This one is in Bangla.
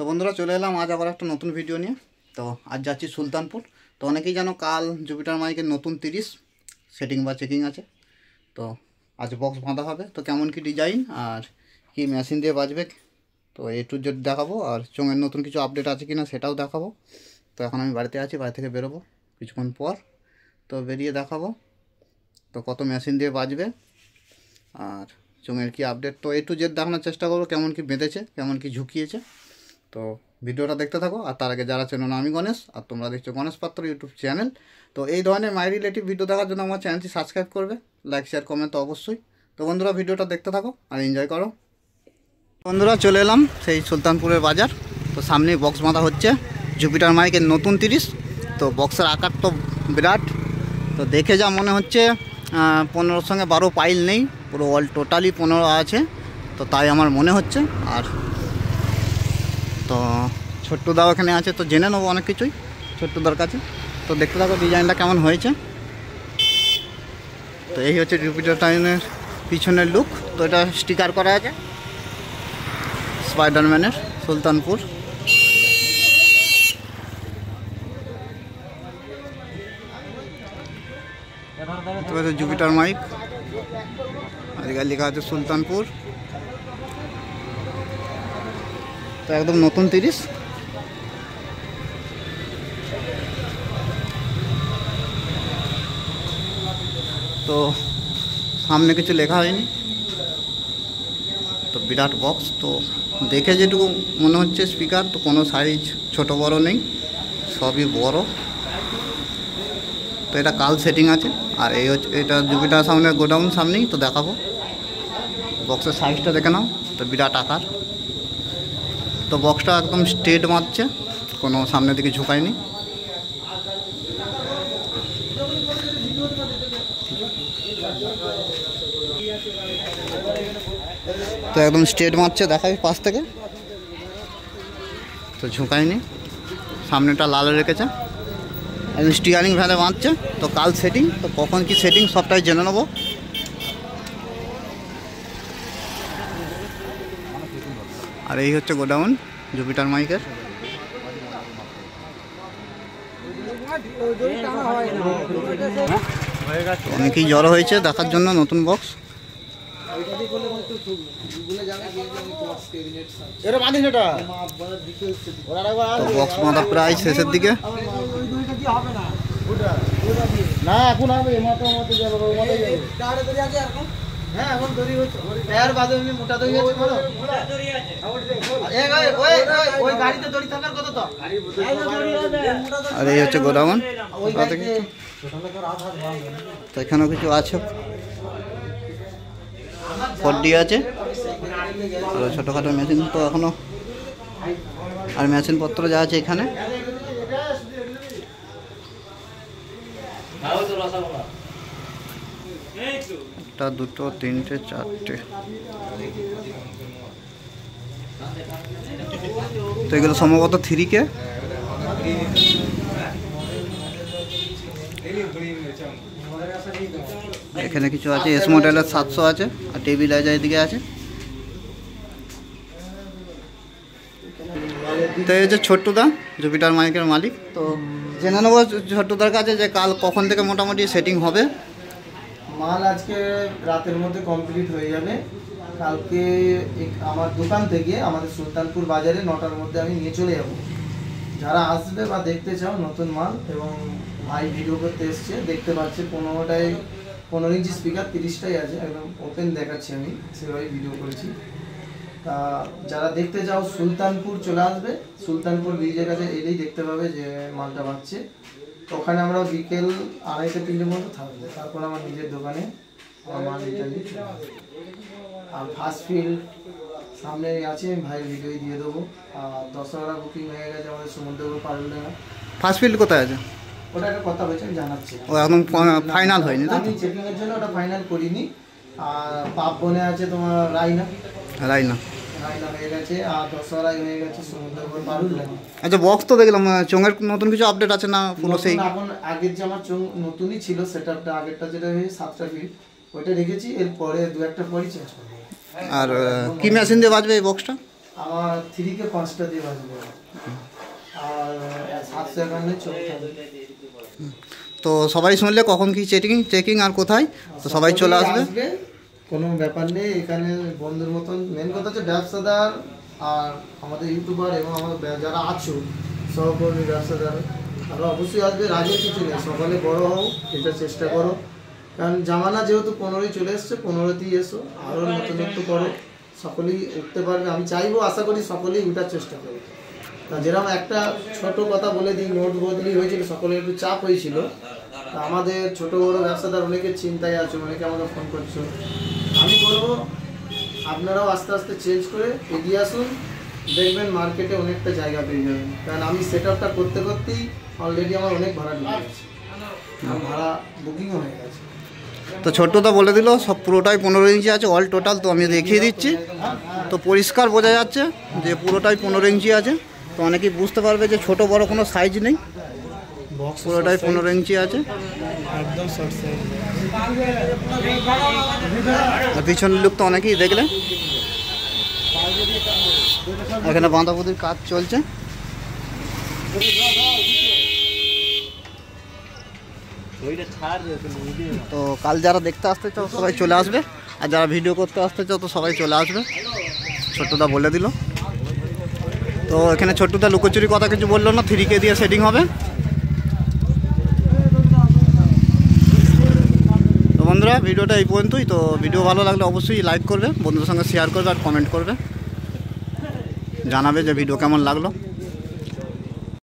তো বন্ধুরা চলে এলাম আজ আবার একটা নতুন ভিডিও নিয়ে। তো আজ যাচ্ছি সুলতানপুর। তো অনেকেই জানো কাল জুপিটার মাইকের নতুন 30 সেটিং বা চেকিং আছে। তো আজ বক্স বাঁধা হবে। তো কেমন কি ডিজাইন আর কি মেশিন দিয়ে বাজবে তো A to Z দেখাবো, আর চোঙের নতুন কিছু আপডেট আছে কিনা সেটাও দেখাবো। তো এখন আমি বাড়িতে আছি, বাড়ি থেকে বেরোবো কিছুক্ষণ পর। তো বেরিয়ে দেখাবো তো কত মেশিন দিয়ে বাজবে আর চোঙের কি আপডেট। তো A to Z দেখানোর চেষ্টা করবো, কেমন কি বেঁধেছে, কেমন কি ঝুঁকিয়েছে। তো ভিডিওটা দেখতে থাকো। আর তার আগে যারা চেনো না, আমি গণেশ আর তোমরা দেখছো গণেশ পাত্র ইউটিউব চ্যানেল। তো এই ধরনের মাই রিলেটিভ ভিডিও দেখার জন্য আমার চ্যানেলটি সাবস্ক্রাইব করবে, লাইক শেয়ার কমেন্ট তো অবশ্যই। তো বন্ধুরা ভিডিওটা দেখতে থাকো আর এনজয় করো। বন্ধুরা চলে এলাম সেই সুলতানপুরের বাজার। তো সামনেই বক্স বাঁধা হচ্ছে জুপিটার মাইকের নতুন 30। তো বক্সের আকার তো বিরাট। তো দেখে যা মনে হচ্ছে 15-র সঙ্গে 12 পাইল নেই, পুরো অল টোটালি 15 আছে। তো তাই আমার মনে হচ্ছে। আর তো ছোট্টুদাও এখানে আছে, তো জেনে নেবো অনেক কিছুই ছোট্টুদার কাছে। তো দেখতে থাকো ডিজাইনটা কেমন হয়েছে। তো এই হচ্ছে জুপিটার টাইনের পিছনের লুক। তো এটা স্টিকার করা আছে স্পাইডারম্যানের সুলতানপুর। তো এটা জুপিটার মাইক, আজকাল লেখা আছে সুলতানপুর। তো একদম নতুন 30। তো সামনে কিছু লেখা হয়নি। তো বিরাট বক্স। তো দেখে যেটুকু মনে হচ্ছে স্পিকার, তো কোনো সাইজ ছোট বড় নেই, সবই বড়। তো এটা কাল সেটিং আছে। আর এই হচ্ছে এটা জুপিটার সামনে গোডাউন সামনেই। তো দেখাবো বক্সের সাইজটা দেখে নাও। তো বিরাট আকার। তো বক্সটা একদম স্ট্রেট মারছে, কোনো সামনের দিকে ঝুঁকায়নি। তো একদম স্ট্রেট মারছে, দেখাই পাশ থেকে। তো ঝুঁকায়নি, সামনেটা লাল রেখেছে, একদম স্টিয়ারিং ভ্যালে মারছে। তো কাল সেটিং, তো কখন কি সেটিং সবটাই জেনে নেবো। আর এই হচ্ছে গোডাউন জুপিটার মাইকের। অনেকেই জড়ো হয়েছে দেখার জন্য নতুন বক্স। বক্স বাঁধা প্রায় শেষের দিকে। না এখন হবে হ্যাঁ এখন দড়ি হচ্ছে এর বাদে এমনি মোটা দড়ি আছে বলো ওই গাড়িতে দড়ি থাকার কথা তো। আর এই হচ্ছে গোডাউন। তো এখানেও কিছু আছে, ফড্ডি আছে, ছোটোখাটো মেশিন তো এখনো, আর মেশিনপত্র যা আছে এখানে। একটা দুটো তিনটে চারটে। তো এগুলো সম্ভবত 3K। এখানে কিছু আছে, এস মডেলের 700 আছে, আর টেবিল আছে এদিকে আছে। তো এই হচ্ছে ছোট্টুদা জুপিটার মাইকের মালিক। তো জেনে নেবো ছোট্টুদার কাছে যে কাল কখন থেকে মোটামুটি সেটিং হবে। মাল আজকে রাতের মধ্যে কমপ্লিট হয়ে যাবে। কালকে আমার দোকান থেকে আমাদের সুলতানপুর বাজারে 9টার মধ্যে আমি নিয়ে চলে যাব। যারা আসবে বা দেখতে চাও নতুন মাল, এবং ভাই ভিডিও করতে এসছে, দেখতে পাচ্ছে 15 ইঞ্চি স্পিকার, 30টাই আছে, একদম ওপেন দেখাচ্ছি, আমি সেভাবে ভিডিও করেছি। তা যারা দেখতে চাও সুলতানপুর চলে আসবে। সুলতানপুর ব্রিজের কাছে এলেই দেখতে পাবে যে মালটা বাজছে। ওখানে আমরা বিকেল 2:30-3টে মতো থাকবো। তারপর আমার নিজের দোকানে আমার মাল রিটার্ন নিয়ে চলে আসবো। আর ফার্স্ট ফিল্ড সামনে আছে, ভাইয়ের ভিডিও দিয়ে দেবো। আর দশহরা বুকিং হয়ে গেছে আমাদের সমুদ্রপুর পারুলডাঙ্গা। ফার্স্ট ফিল্ড কোথায় আছে? ওটা একটা কথা বলছি, আমি জানাচ্ছি। ও একদম ফাইনাল হয়নি? আমি চেকিংয়ের জন্য ওটা ফাইনাল করিনি। আর পাপ বনে আছে তোমার রায়না হয়ে গেছে, আর দশহরাই হয়ে গেছে সমুদ্রপুর পারুলডাঙ্গা। আচ্ছা বক্স তো দেখলাম, চোঙের নতুন কিছু আপডেট আছে না? পুরো সেই এখন আগের যে আমার চোঙ নতুনই ছিল সেটআপটা, আগেরটা যেটা হয়েছে 7টা ফিট, ওইটা রেখেছি। এরপরে 2-1টা পরই চেঞ্জ করবো। আর কি মেশিন দিয়ে বাজবে এই বক্সটা? আমার 3 কে 5টা দিয়ে বাজবে, আর 751 চোখ থাকবে। তো সবাই শুনলে কখন কি চেকিং আর কোথায়, তো সবাই চলে আসবে, কোনো ব্যাপার নেই। এখানে বন্ধুর মতন, মেন কথা হচ্ছে ব্যবসাদার আর আমাদের ইউটিউবার এবং আমাদের যারা আছো সহকর্মী ব্যবসাদার, তারা অবশ্যই আসবে, রাগের কিছু নেই। সকালে বড় হও, এটা চেষ্টা করো, কারণ জামানা যেহেতু 15ই চলে এসছে, 15তেই এসো, আরও নতুনত্ব করো, সকলেই উঠতে পারবে। আমি চাইবো, আশা করি সকলেই উঠার চেষ্টা করবে। তা যেরকম একটা ছোট কথা বলে দিই, নোট বদলি হয়েছিল, সকলের একটু চাপ হয়েছিল। তা আমাদের ছোট বড় ব্যবসাদার অনেকে চিন্তায় আছে, অনেকে আমাকে ফোন করছো। আমি বলবো আপনারাও আস্তে আস্তে চেঞ্জ করে এগিয়ে আসুন, দেখবেন মার্কেটে অনেকটা জায়গা পেয়ে যাবেন। কারণ আমি সেট আপটা করতে করতেই অলরেডি আমার অনেক ভাড়া ঢুকে গেছে, ভাড়া বুকিংও হয়ে গেছে। তো ছোট্টটা বলে দিল সব পুরোটাই 15 ইঞ্চি আছে অল টোটাল। তো আমি দেখিয়ে দিচ্ছি, তো পরিষ্কার বোঝা যাচ্ছে যে পুরোটাই 15 ইঞ্চি আছে। তো অনেকেই বুঝতে পারবে যে ছোট বড় কোনো সাইজ নেই, পুরোটাই 15 ইঞ্চি আছে। একদম শর্ট সাইজ। আর পিছনের লুক তো অনেকেই দেখলে, এখানে বাঁধাকপির কাজ চলছে। তো কাল যারা দেখতে আসতে চাও সবাই চলে আসবে, আর যারা ভিডিও করতে আসতে চাও তো সবাই চলে আসবে, ছোট্টদা বলে দিল। তো এখানে ছোট্টদা লুকোচুরি কথা কিছু বললো না, 3K দিয়ে সেটিং হবে। তো বন্ধুরা ভিডিওটা এই পর্যন্তই। তো ভিডিও ভালো লাগলে অবশ্যই লাইক করবে, বন্ধুদের সঙ্গে শেয়ার করবে আর কমেন্ট করবে, জানাবে যে ভিডিও কেমন লাগলো।